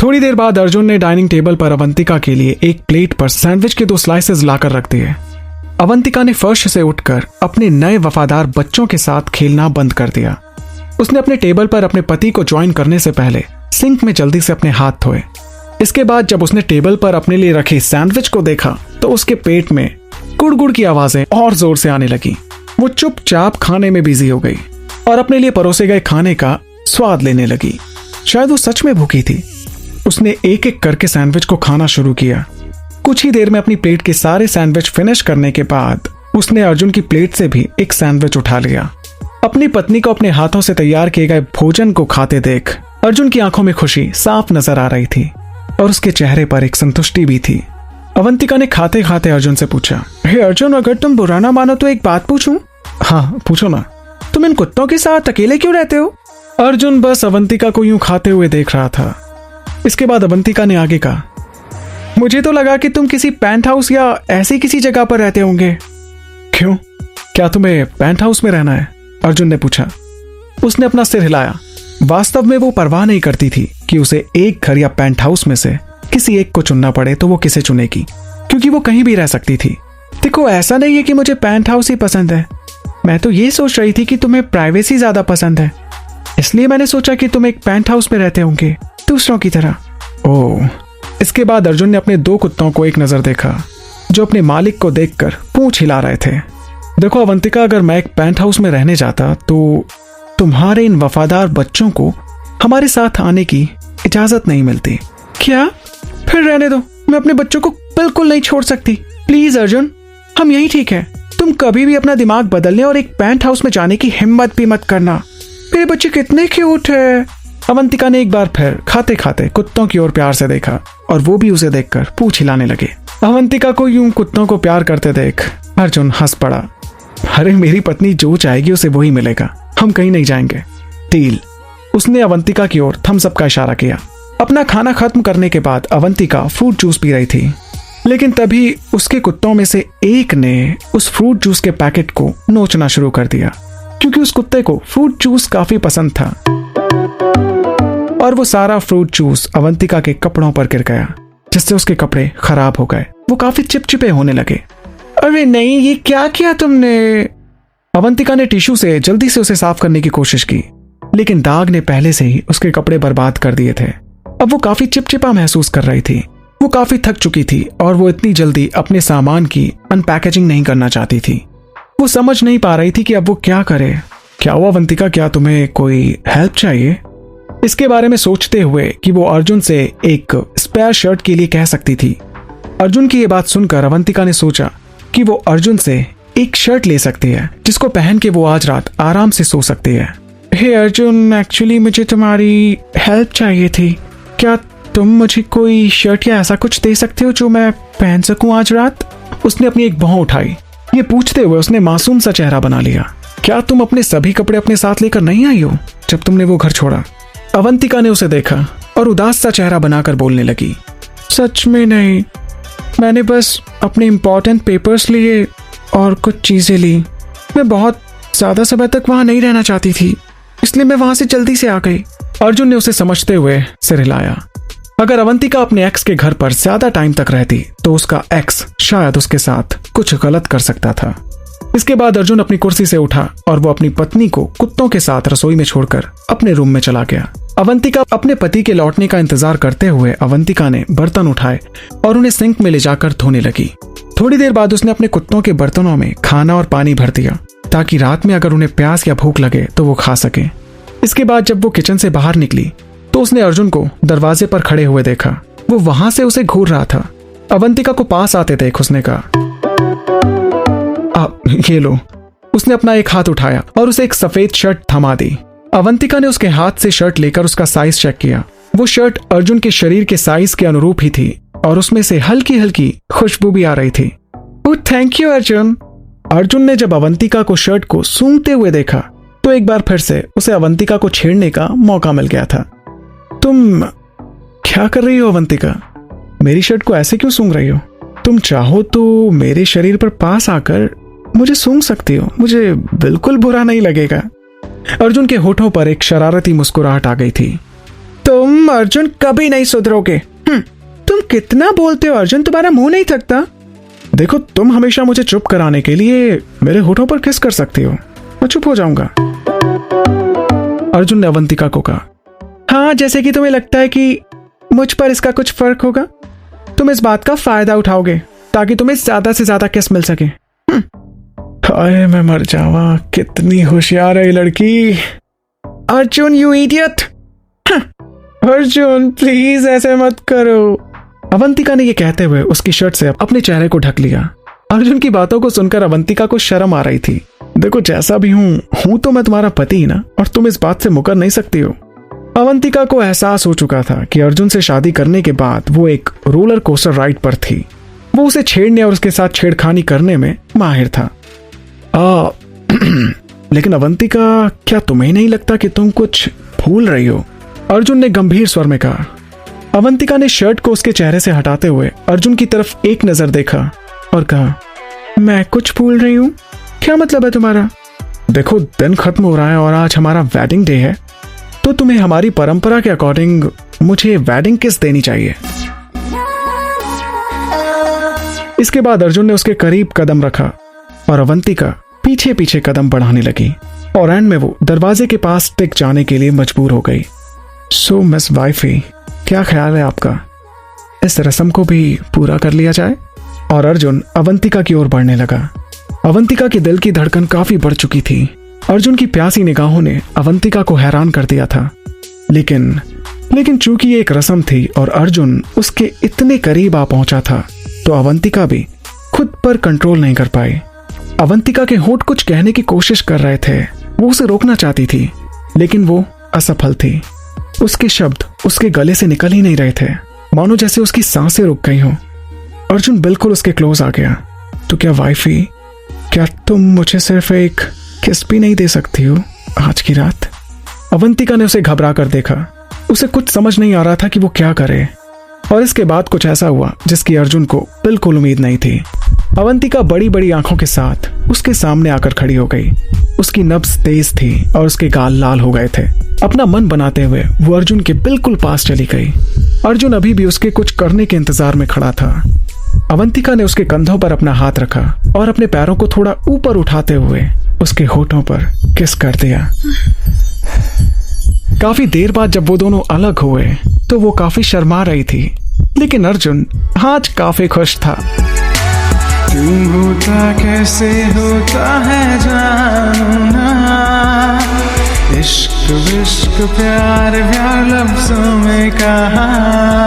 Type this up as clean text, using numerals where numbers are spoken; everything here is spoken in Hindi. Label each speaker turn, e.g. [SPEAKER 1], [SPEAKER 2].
[SPEAKER 1] थोड़ी देर बाद अर्जुन ने डाइनिंग टेबल पर अवंतिका के लिए एक प्लेट पर सैंडविच के 2 स्लाइसेस लाकर रख दिए। अवंतिका ने फर्श से उठकर अपने नए वफादार बच्चों के साथ खेलना बंद कर दिया। उसने अपने टेबल पर अपने पति को ज्वाइन करने से पहले सिंक में जल्दी से अपने हाथ धोए। इसके बाद जब उसने टेबल पर अपने लिए रखे सैंडविच को देखा तो उसके पेट में गुड़गुड़ की आवाजें और जोर से आने लगी। वो चुपचाप खाने में बिजी हो गई और अपने लिए परोसे गए खाने का स्वाद लेने लगी। शायद वो सच में भूखी थी। उसने एक एक करके सैंडविच को खाना शुरू किया। कुछ ही देर में अपनी प्लेट के सारे सैंडविच फिनिश करने के बाद उसने अर्जुन की प्लेट से भी एक सैंडविच उठा लिया। अपनी पत्नी को अपने हाथों से तैयार किए गए भोजन को खाते देख अर्जुन की आंखों में खुशी साफ नजर आ रही थी और उसके चेहरे पर एक संतुष्टि भी थी। अवंतिका ने खाते खाते अर्जुन से पूछा, हे अर्जुन, अगर तुम बुरा ना मानो तो एक बात पूछूं? हाँ, पूछो ना। तुम इन कुत्तों के साथ अकेले क्यों रहते हो? अर्जुन बस अवंतिका को यूं खाते हुए देख रहा था। इसके बाद अवंतिका ने आगे कहा, मुझे तो लगा कि तुम किसी पेंट हाउस या ऐसी किसी जगह पर रहते होंगे। क्यों, क्या तुम्हें पेंट हाउस में रहना है? अर्जुन ने पूछा। उसने अपना सिर हिलाया। वास्तव में वो परवाह नहीं करती थी कि उसे एक घर या पेंट हाउस में से किसी एक को चुनना पड़े तो वो किसे चुनेगी, क्योंकि वो कहीं भी रह सकती थी। देखो, ऐसा नहीं है कि मुझे पेंट हाउस ही पसंद है। मैं तो ये सोच रही थी कि तुम्हें प्राइवेसी ज्यादा पसंद है, इसलिए मैंने सोचा कि तुम एक पेंट हाउस में रहते होंगे दूसरों की तरह। ओह। इसके बाद अर्जुन ने अपने 2 कुत्तों को एक नजर देखा जो अपने मालिक को देखकर पूंछ हिला रहे थे। देखो अवंतिका, अगर मैं एक पेंट हाउस में रहने जाता तो तुम्हारे इन वफादार बच्चों को हमारे साथ आने की इजाजत नहीं मिलती। क्या? फिर रहने दो, मैं अपने बच्चों को बिल्कुल नहीं छोड़ सकती। प्लीज अर्जुन, हम यही ठीक है। तुम कभी भी अपना दिमाग बदलने और एक पेंट हाउस में जाने की हिम्मत भी मत करना। मेरे बच्चे कितने क्यूट है। अवंतिका ने एक बार फिर खाते खाते कुत्तों की ओर प्यार से देखा और वो भी उसे देखकर पूंछ हिलाने लगे। अवंतिका को यूं कुत्तों को प्यार करते देख अर्जुन हंस पड़ा। अरे, मेरी पत्नी जो चाहेगी उसे वही मिलेगा, हम कहीं नहीं जाएंगे। डील। उसने अवंतिका की ओर थम्स अप का इशारा किया। अपना खाना खत्म करने के बाद अवंतिका फ्रूट जूस पी रही थी, लेकिन तभी उसके कुत्तों में से एक ने उस फ्रूट जूस के पैकेट को नोचना शुरू कर दिया, क्योंकि उस कुत्ते को फ्रूट जूस काफी पसंद था और वो सारा फ्रूट जूस अवंतिका के कपड़ों पर गिर गया, जिससे उसके कपड़े खराब हो गए। वो काफी चिपचिपे होने लगे। अरे नहीं, ये क्या किया तुमने? अवंतिका ने टिश्यू से जल्दी से उसे साफ करने की कोशिश की, लेकिन दाग ने पहले से ही उसके कपड़े बर्बाद कर दिए थे। अब वो काफी चिपचिपा महसूस कर रही थी। वो काफी थक चुकी थी और वो इतनी जल्दी अपने सामान की अनपैकेजिंग नहीं करना चाहती थी। वो समझ नहीं पा रही थी कि अब वो क्या करे। क्या हुआ अवंतिका, क्या तुम्हें कोई हेल्प चाहिए? इसके बारे में सोचते हुए कि वो अर्जुन से एक स्पेयर शर्ट के लिए कह सकती थी। अर्जुन की ये बात सुनकर अवंतिका ने सोचा कि वो अर्जुन से एक शर्ट ले सकती है जिसको पहन के वो आज रात आराम से सो सकती है। हे अर्जुन, एक्चुअली मुझे तुम्हारी हेल्प चाहिए थी। क्या तुम मुझे कोई शर्ट या ऐसा कुछ दे सकते हो जो मैं पहन सकूं आज रात? उसने अपनी एक भौं उठाई। ये पूछते हुए उसने मासूम सा चेहरा बना लिया। क्या तुम अपने सभी कपड़े अपने साथ लेकर नहीं आई हो जब तुमने वो घर छोड़ा? अवंतिका ने उसे देखा और उदास सा चेहरा बनाकर बोलने लगी, सच में नहीं, मैंने बस अपने इंपॉर्टेंट पेपर्स लिए और कुछ चीजें ली। मैं बहुत ज्यादा समय तक वहां नहीं रहना चाहती थी, इसलिए मैं वहां से जल्दी से आ गई। अर्जुन ने उसे समझते हुए सिर हिलाया। अगर अवंतिका अपने एक्स के घर पर ज्यादा टाइम तक रहती तो उसका एक्स शायद उसके साथ कुछ गलत कर सकता था। इसके बाद अर्जुन अपनी कुर्सी से उठा और वो अपनी पत्नी को कुत्तों के साथ रसोई में छोड़कर अपने रूम में चला गया। अवंतिका अपने पति के लौटने का इंतजार करते हुए अवंतिका ने बर्तन उठाए और उन्हें सिंक में ले जाकर धोने लगी। थोड़ी देर बाद उसने अपने कुत्तों के बर्तनों में खाना और पानी भर दिया ताकि रात में अगर उन्हें प्यास या भूख लगे तो वो खा सके। इसके बाद जब वो किचन से बाहर निकली तो उसने अर्जुन को दरवाजे पर खड़े हुए देखा। वो वहां से उसे घूर रहा था। अवंतिका को पास आते देख उसने कहा, ये लो। उसने अपना एक हाथ उठाया और उसे एक सफेद शर्ट थमा दी। अवंतिका ने उसके हाथ से शर्ट लेकर उसका साइज चेक किया। वो शर्ट अर्जुन के शरीर के साइज के अनुरूप ही थी और उसमें से हल्की हल्की खुशबू भी आ रही थी। ओह, थैंक यू अर्जुन। अर्जुन ने जब अवंतिका को शर्ट को सूंघते हुए देखा तो एक बार फिर से उसे अवंतिका को छेड़ने का मौका मिल गया था। तुम क्या कर रही हो अवंतिका? मेरी शर्ट को ऐसे क्यों सूंघ रही हो? तुम चाहो तो मेरे शरीर पर पास आकर मुझे सूंघ सकती हो, मुझे बिल्कुल बुरा नहीं लगेगा। अर्जुन के होठों पर एक शरारती मुस्कुराहट आ गई थी। तुम अर्जुन कभी नहीं सुधरोगे। तुम कितना बोलते हो अर्जुन, तुम्हारा मुंह नहीं थकता। देखो, तुम हमेशा मुझे चुप कराने के लिए मेरे होठों पर किस कर सकती हो, मैं चुप हो जाऊंगा। अर्जुन ने अवंतिका को कहा। हाँ, जैसे कि तुम्हें लगता है कि मुझ पर इसका कुछ फर्क होगा। तुम इस बात का फायदा उठाओगे ताकि तुम्हें ज्यादा से ज्यादा किस मिल सके। हाय, मैं मर जावा, कितनी होशियार है ये लड़की। Arjun, you idiot. Arjun please ऐसे मत करो। अवंतिका ने यह कहते हुए उसकी शर्ट से अपने चेहरे को ढक लिया। अर्जुन की बातों को सुनकर अवंतिका को शर्म आ रही थी। देखो, जैसा भी हूं तो मैं तुम्हारा पति ना, और तुम इस बात से मुकर नहीं सकती हो। अवंतिका को एहसास हो चुका था कि अर्जुन से शादी करने के बाद वो एक रोलर कोस्टर राइड पर थी। वो उसे छेड़ने और उसके साथ छेड़खानी करने में माहिर था। लेकिन अवंतिका, क्या तुम्हें नहीं लगता कि तुम कुछ भूल रही हो? अर्जुन ने गंभीर स्वर में कहा। अवंतिका ने शर्ट को उसके चेहरे से हटाते हुए अर्जुन की तरफ एक नजर देखा और कहा, मैं कुछ भूल रही हूं? क्या मतलब है तुम्हारा? देखो, दिन खत्म हो रहा है और आज हमारा वेडिंग डे है, तो तुम्हें हमारी परंपरा के अकॉर्डिंग मुझे वेडिंग किस देनी चाहिए। इसके बाद अर्जुन ने उसके करीब कदम रखा और अवंतिका पीछे पीछे कदम बढ़ाने लगी और एंड में वो दरवाजे के पास टिक जाने के लिए मजबूर हो गई। सो मिस वाइफी, क्या ख्याल है आपका? इस रस्म को भी पूरा कर लिया जाए। और अर्जुन अवंतिका की ओर बढ़ने लगा। अवंतिका के दिल की धड़कन काफी बढ़ चुकी थी। अर्जुन की प्यासी निगाहों ने अवंतिका को हैरान कर दिया था। लेकिन चूंकि ये एक रस्म थी और अर्जुन उसके इतने करीब आ पहुंचा था, तो अवंतिका भी खुद पर कंट्रोल नहीं कर पाई। अवंतिका के होंठ कुछ कहने की कोशिश कर रहे थे। वो उसे रोकना चाहती थी, लेकिन वो असफल थी। उसके शब्द उसके गले से निकल ही नहीं रहे थे, मानो जैसे उसकी सांसें रुक गई हों। अर्जुन बिल्कुल उसके क्लोज आ गया। तो क्या वाइफी, क्या तुम मुझे सिर्फ एक किस भी नहीं दे सकती हो आज की रात? अवंतिका ने उसे घबरा कर देखा। उसे कुछ समझ नहीं आ रहा था कि वो क्या करे। और इसके बाद कुछ ऐसा हुआ जिसकी अर्जुन को बिल्कुल उम्मीद नहीं थी। अवंतिका बड़ी बड़ी आंखों के साथ उसके सामने आकर खड़ी हो गई। उसकी नब्ज तेज थी और उसके गाल लाल हो गए थे। अपना मन बनाते हुए वो अर्जुन के बिल्कुल पास चली गई। अर्जुन अभी भी उसके कुछ करने के इंतजार में खड़ा था। अवंतिका ने उसके कंधों पर अपना हाथ रखा और अपने पैरों को थोड़ा ऊपर उठाते हुए उसके होठों पर किस कर दिया। काफी देर बाद जब वो दोनों अलग हुए तो वो काफी शर्मा रही थी, लेकिन अर्जुन आज काफी खुश था।
[SPEAKER 2] क्यों होता कैसे होता है जानू ना, इश्क विश्क प्यार प्यार लफ्जों में कहा।